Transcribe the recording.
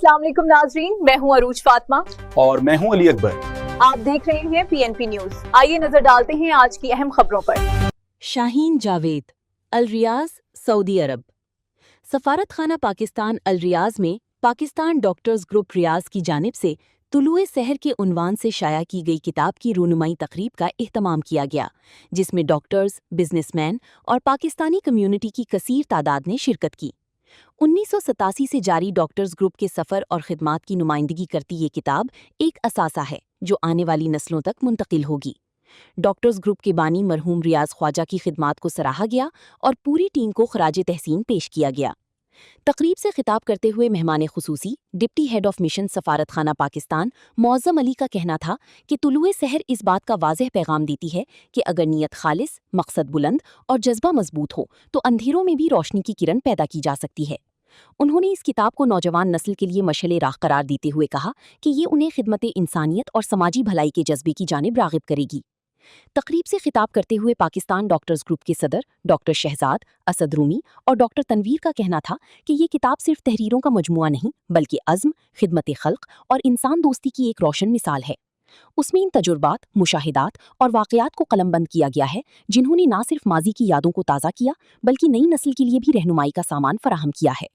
अस्सलाम वालेकुम नाजरीन, मैं हूं अरूज फातिमा और मैं हूं अली अकबर। आप देख रहे हैं PNP न्यूज। आइए नजर डालते हैं आज की अहम खबरों पर। शाहीन जावेद, अल रियाज, सऊदी अरब। सफारत खाना पाकिस्तान अल रियाज में पाकिस्तान डॉक्टर्स ग्रुप रियाज की जानिब से तुलुए सहर के उन्वान से शाया की गई किताब की रूनुमाई तकरीब का एहतमाम किया गया, जिसमें डॉक्टर्स, बिजनेसमैन और पाकिस्तानी कम्युनिटी की कसीर तादाद ने शिरकत की। 1987 से जारी डॉक्टर्स ग्रुप के सफ़र और खिदमात की नुमाइंदगी करती ये किताब एक असासा है जो आने वाली नस्लों तक मुंतकिल होगी। डॉक्टर्स ग्रुप के बानी मरहूम रियाज ख्वाजा की खिदमात को सराहा गया और पूरी टीम को खराज तहसीन पेश किया गया। तकरीब से खिताब करते हुए मेहमान खुसूसी डिप्टी हेड ऑफ मिशन सफारत खाना पाकिस्तान मौज़म अली का कहना था कि तुलुए सहर इस बात का वाज़ेह पैगाम देती है कि अगर नीयत खालिस, मकसद बुलंद और जज्बा मजबूत हो तो अंधेरों में भी रोशनी की किरण पैदा की जा सकती है। उन्होंने इस किताब को नौजवान नस्ल के लिए मशअले राह करार देते हुए कहा कि ये उन्हें खिदमत इंसानियत और समाजी भलाई के जज्बे की जानिब राग़िब करेगी। तकरीब से खिताब करते हुए पाकिस्तान डॉक्टर्स ग्रुप के सदर डॉक्टर शहजाद, असद रूमी और डॉक्टर तनवीर का कहना था कि ये किताब सिर्फ तहरीरों का मजमुआ नहीं बल्कि अज़्म, खिदमत खल्क और इंसान दोस्ती की एक रोशन मिसाल है। उसमें इन तजुर्बात, मुशाहिदात और वाक़यात को कलमबंद किया गया है जिन्होंने न सिर्फ माजी की यादों को ताज़ा किया बल्कि नई नस्ल के लिए भी रहनुमाई का सामान फराहम किया है।